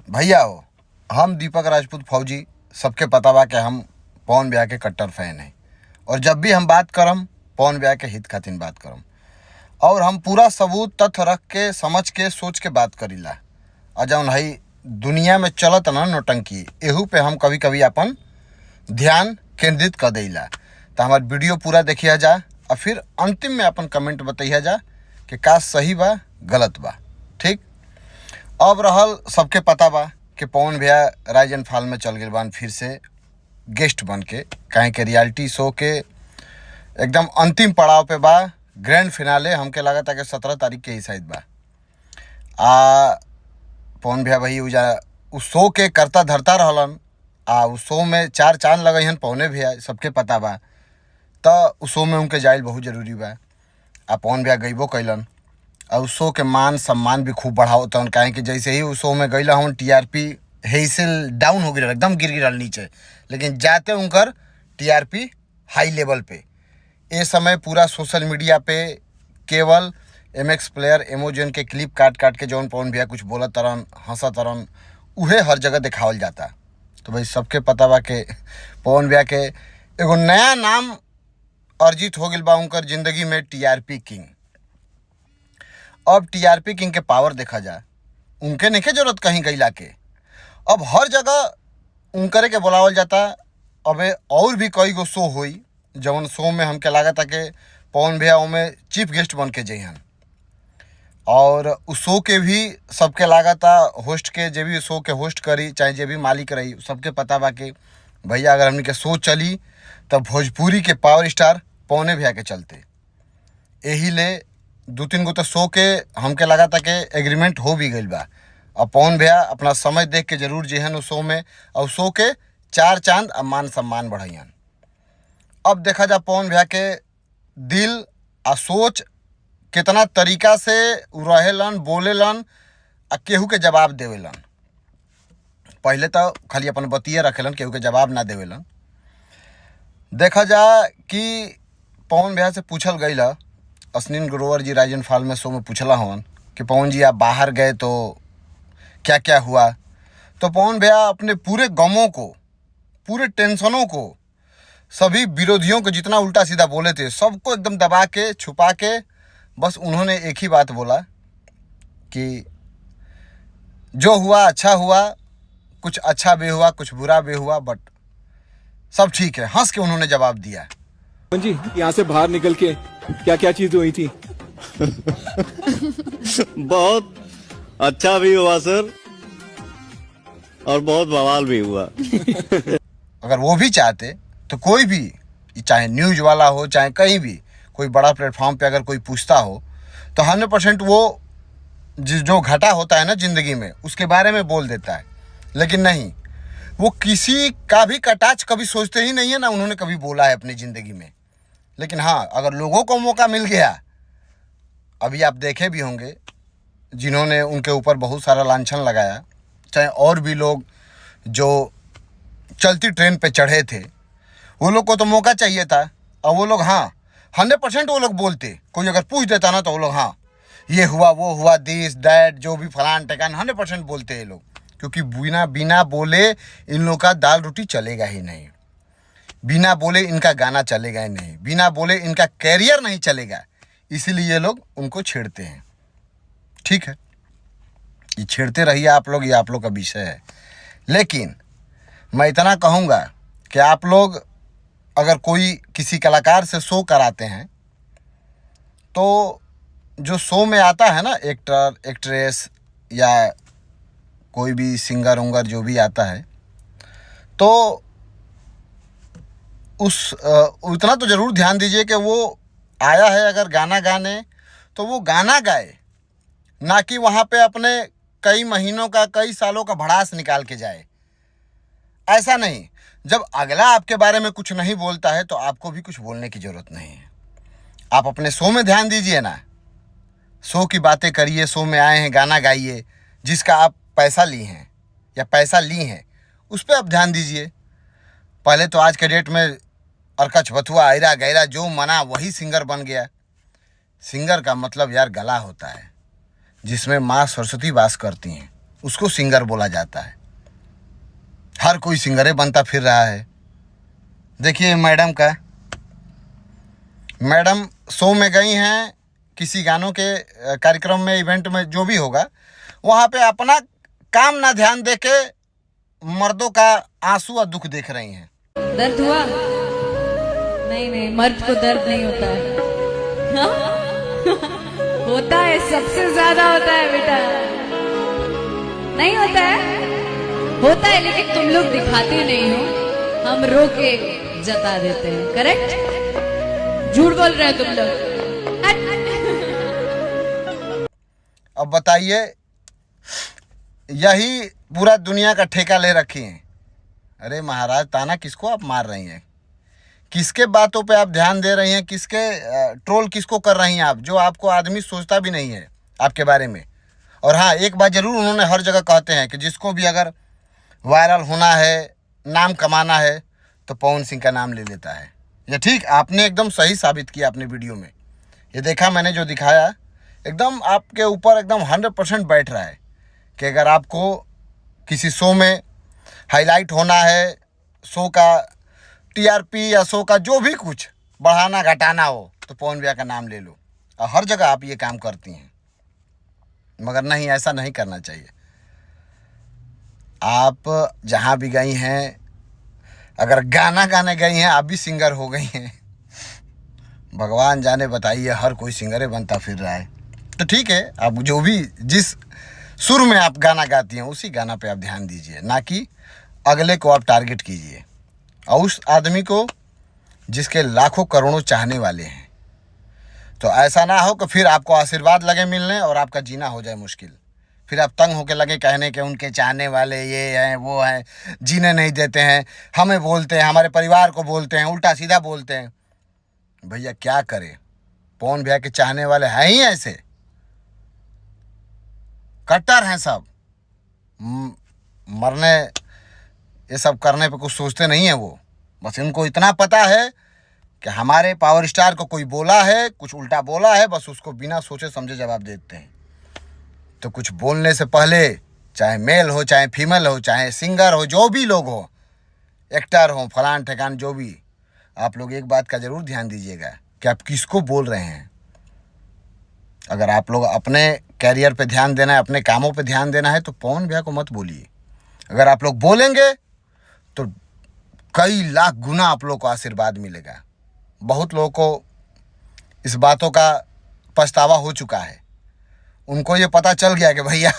भैया हो, हम दीपक राजपूत फौजी सबके पता बा कि हम पवन ब्याह के कट्टर फैन हैं। और जब भी हम बात करम पवन ब्याह के हित खातिर बात करम, और हम पूरा सबूत तथ्य रख के समझ के सोच के बात करीला। और जौन है दुनिया में चलत ना नौटंकी, एहू पे हम कभी कभी अपन ध्यान केंद्रित कर देला। तो हमार वीडियो पूरा देखिया जा और फिर अंतिम में अपन कमेंट बताइया जा कि का सही बा गलत बा। ठीक, अब रहल सबके पता बा कि पवन भैया राइज एंड फॉल में चल गए बान फिर से गेस्ट बन के, काहे के रियलिटी शो के एकदम अंतिम पड़ाव पे बा। ग्रैंड फिनाले हमके लगा था कि 17 तारीख के ही शायद बा। पवन भैया भाई उस शो के करता धरता रहलन। उस शो में 4 चांद लगन पवने भैया, सबके पता बा। तो उस शो में उनके जाइल बहुत जरूरी बा। पवन भैया गईबो कैलन और उस शो के मान सम्मान भी खूब बढ़ाओ तन, काहे कि जैसे ही उस शो में गईला हूँ टीआरपी हेसिल डाउन हो गिरल, एकदम गिर गिरल नीचे, लेकिन जाते उनकर टीआरपी हाई लेवल पे। ये समय पूरा सोशल मीडिया पे केवल एमएक्स प्लेयर एमोजन के क्लिप काट काट के जौन पवन भैया कुछ बोलत तरन हंसत तरन उहे हर जगह दिखावल जाता। तो भाई सबके पता बा कि पवन भैया के एगो नया नाम अर्जित हो गया बा उनकर जिंदगी में, टीआरपी किंग। अब टीआरपी किंग के पावर देखा जाए, उनके नहीं जरूरत कहीं गईला के, अब हर जगह उनकरे के बुलावल जाता। अबे और भी कई गो शो हुई जौन शो में हमके लागत कि पवन भैया उनमें चीफ गेस्ट बन के जइहन। और उस शो के भी सबके लागता होस्ट के, जे भी शो के होस्ट करी चाहे जे भी मालिक रही, सबके पता बा कि भैया अगर हमने के शो चली तब भोजपुरी के पावर स्टार पवने भैया के चलते। यही ले 2-3 गो तो शो के हमके लगा था कि एग्रीमेंट हो भी गई बा। और पवन भैया अपना समय देख के जरूर जेहन उस शो में, और शो के 4 चांद और मान सम्मान बढ़ाइयन। अब देखा जा पवन भैया के दिल आ सोच कितना तरीका से रहेलन, बोलेलन आ केहू के जवाब देवेलन। पहले तो खाली अपन बतिये रखेलन, केहू के जवाब ना देवेलन। देखा जा कि पवन भैया से पूछल गई, अश्विन ग्रोवर जी राइज एंड फॉल में शो में पूछला हवन कि पवन जी आप बाहर गए तो क्या क्या हुआ। तो पवन भैया अपने पूरे गमों को, पूरे टेंशनों को, सभी विरोधियों को जितना उल्टा सीधा बोले थे सबको एकदम दबा के छुपा के बस उन्होंने एक ही बात बोला कि जो हुआ अच्छा हुआ, कुछ अच्छा भी हुआ कुछ बुरा भी हुआ, बट सब ठीक है। हंस के उन्होंने जवाब दिया। जी यहाँ से बाहर निकल के क्या क्या चीज हुई थी? बहुत अच्छा भी हुआ सर, और बहुत बवाल भी हुआ। अगर वो भी चाहते तो कोई भी, चाहे न्यूज वाला हो चाहे कहीं भी कोई बड़ा प्लेटफॉर्म पे अगर कोई पूछता हो तो 100% वो जो घटा होता है ना ज़िंदगी में उसके बारे में बोल देता है। लेकिन नहीं, वो किसी का भी कटाच कभी सोचते ही नहीं है ना उन्होंने कभी बोला है अपनी ज़िंदगी में। लेकिन हाँ, अगर लोगों को मौका मिल गया, अभी आप देखे भी होंगे जिन्होंने उनके ऊपर बहुत सारा लांछन लगाया, चाहे और भी लोग जो चलती ट्रेन पे चढ़े थे, वो लोग को तो मौका चाहिए था। और वो लोग हाँ 100% वो लोग बोलते, कोई अगर पूछ देता ना तो वो लोग हाँ ये हुआ वो हुआ दिस दैट जो भी फलान टेकान 100% बोलते हैं लोग, क्योंकि बिना बोले इन लोग का दाल रोटी चलेगा ही नहीं, बिना बोले इनका गाना चलेगा ही नहीं, बिना बोले इनका कैरियर नहीं चलेगा। इसीलिए ये लोग उनको छेड़ते हैं। ठीक है, ये छेड़ते रहिए आप लोग, ये आप लोग का विषय है। लेकिन मैं इतना कहूँगा कि आप लोग अगर कोई किसी कलाकार से शो कराते हैं तो जो शो में आता है ना एक्टर एक्ट्रेस या कोई भी सिंगर उंगर जो भी आता है, तो उतना तो ज़रूर ध्यान दीजिए कि वो आया है अगर गाना गाने तो वो गाना गाए, ना कि वहाँ पे अपने कई महीनों का कई सालों का भड़ास निकाल के जाए। ऐसा नहीं, जब अगला आपके बारे में कुछ नहीं बोलता है तो आपको भी कुछ बोलने की ज़रूरत नहीं है। आप अपने शो में ध्यान दीजिए ना, शो की बातें करिए, शो में आए हैं गाना गाइए, जिसका आप पैसा ली हैं या पैसा ली हैं उस पर आप ध्यान दीजिए। पहले तो आज के डेट में अरकच बथुआ आयरा गैरा जो मना वही सिंगर बन गया। सिंगर का मतलब यार गला होता है जिसमें माँ सरस्वती वास करती हैं। उसको सिंगर बोला जाता है। हर कोई सिंगरे बनता फिर रहा है। देखिए मैडम का, मैडम शो में गई हैं, किसी गानों के कार्यक्रम में, इवेंट में, जो भी होगा, वहाँ पे अपना काम ना ध्यान दे के मर्दों का आंसू और दुख देख रही हैं। दर्द हुआ? नहीं नहीं, मर्द को दर्द नहीं होता है। हाँ? होता है, सबसे ज्यादा होता है बेटा। नहीं होता है? होता है, लेकिन तुम लोग दिखाते नहीं हो, हम रो के जता देते हैं। करेक्ट? झूठ बोल रहे हो तुम लोग। अब बताइए, यही पूरा दुनिया का ठेका ले रखी हैं। अरे महाराज, ताना किसको आप मार रही हैं? किसके बातों पे आप ध्यान दे रही हैं? किसके ट्रोल किसको कर रही हैं आप, जो आपको आदमी सोचता भी नहीं है आपके बारे में। और हाँ, एक बात जरूर उन्होंने हर जगह कहते हैं कि जिसको भी अगर वायरल होना है, नाम कमाना है, तो पवन सिंह का नाम ले लेता है। ये ठीक, आपने एकदम सही साबित किया अपने वीडियो में। ये देखा मैंने, जो दिखाया एकदम आपके ऊपर एकदम 100% बैठ रहा है कि अगर आपको किसी शो में हाईलाइट होना है, शो का टीआरपी या शो का जो भी कुछ बढ़ाना घटाना हो, तो पवन भैया का नाम ले लो। और हर जगह आप ये काम करती हैं, मगर नहीं, ऐसा नहीं करना चाहिए। आप जहाँ भी गई हैं, अगर गाना गाने गई हैं, आप भी सिंगर हो गई हैं। भगवान जाने, बताइए, हर कोई सिंगरे बनता फिर रहा है। तो ठीक है, आप जो भी जिस सुर में आप गाना गाती हैं, उसी गाना पे आप ध्यान दीजिए, ना कि अगले को आप टारगेट कीजिए, और उस आदमी को जिसके लाखों करोड़ों चाहने वाले हैं। तो ऐसा ना हो कि फिर आपको आशीर्वाद लगे मिलने और आपका जीना हो जाए मुश्किल। फिर आप तंग होके लगे कहने के उनके चाहने वाले ये हैं वो हैं, जीने नहीं देते हैं, हमें बोलते हैं, हमारे परिवार को बोलते हैं, उल्टा सीधा बोलते हैं। भैया क्या करे, पवन भैया के चाहने वाले हैं ही ऐसे, कट्टर हैं सब। मरने, ये सब करने पे कुछ सोचते नहीं है वो। बस इनको इतना पता है कि हमारे पावर स्टार को कोई बोला है, कुछ उल्टा बोला है, बस उसको बिना सोचे समझे जवाब देते हैं। तो कुछ बोलने से पहले, चाहे मेल हो, चाहे फीमेल हो, चाहे सिंगर हो, जो भी लोग हो, एक्टर हो, फलान ठेकान, जो भी, आप लोग एक बात का ज़रूर ध्यान दीजिएगा कि आप किसको बोल रहे हैं। अगर आप लोग अपने कैरियर पे ध्यान देना है, अपने कामों पे ध्यान देना है, तो पवन भैया को मत बोलिए। अगर आप लोग बोलेंगे तो कई लाख गुना आप लोग को आशीर्वाद मिलेगा। बहुत लोगों को इस बातों का पछतावा हो चुका है। उनको ये पता चल गया कि भैया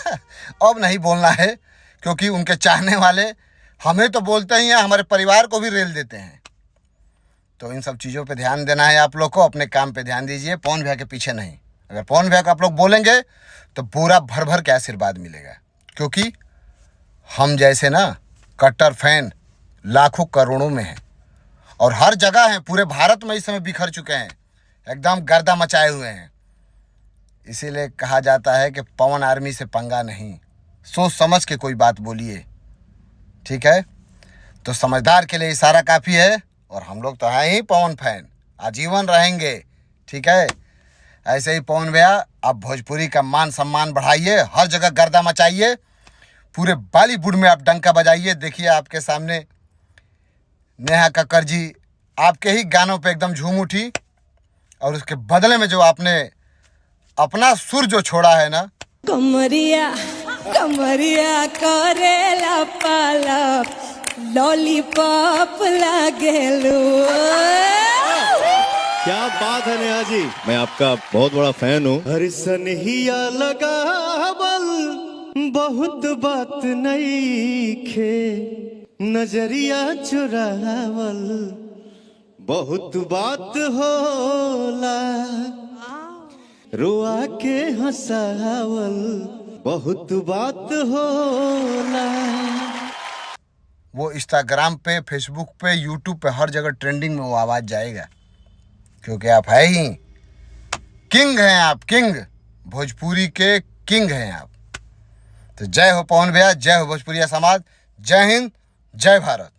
अब नहीं बोलना है, क्योंकि उनके चाहने वाले हमें तो बोलते ही हैं, हमारे परिवार को भी रेल देते हैं। तो इन सब चीज़ों पे ध्यान देना है आप लोग को, अपने काम पे ध्यान दीजिए, पवन भैया के पीछे नहीं। अगर पवन भैया को आप लोग बोलेंगे तो पूरा भर भर के आशीर्वाद मिलेगा, क्योंकि हम जैसे ना कट्टर फैन लाखों करोड़ों में हैं और हर जगह हैं, पूरे भारत में इस समय बिखर चुके हैं, एकदम गर्दा मचाए हुए हैं। इसीलिए कहा जाता है कि पवन आर्मी से पंगा नहीं, सोच समझ के कोई बात बोलिए, ठीक है। तो समझदार के लिए इशारा काफ़ी है, और हम लोग तो हैं ही पवन फैन, आजीवन रहेंगे, ठीक है। ऐसे ही पवन भैया, आप भोजपुरी का मान सम्मान बढ़ाइए, हर जगह गर्दा मचाइए, पूरे बॉलीवुड में आप डंका बजाइए। देखिए आपके सामने नेहा कक्कड़ जी आपके ही गानों पे एकदम झूम उठी, और उसके बदले में जो आपने अपना सुर जो छोड़ा है ना, कमरिया कमरिया करेला पालप लॉलीपॉप लागेलू। क्या बात है नेहा जी, मैं आपका बहुत बड़ा फैन हूँ। हर सनहिया लगावल बहुत बात नहीं खे, नजरिया चुरावल बहुत बात होला, रुआ के हंसावल बहुत बात होला। वो इंस्टाग्राम पे, फेसबुक पे, यूट्यूब पे, हर जगह ट्रेंडिंग में वो आवाज़ जाएगा, क्योंकि आप है ही किंग हैं, आप किंग, भोजपुरी के किंग हैं आप। तो जय हो पवन भैया, जय हो भोजपुरिया समाज, जय हिंद, जय भारत।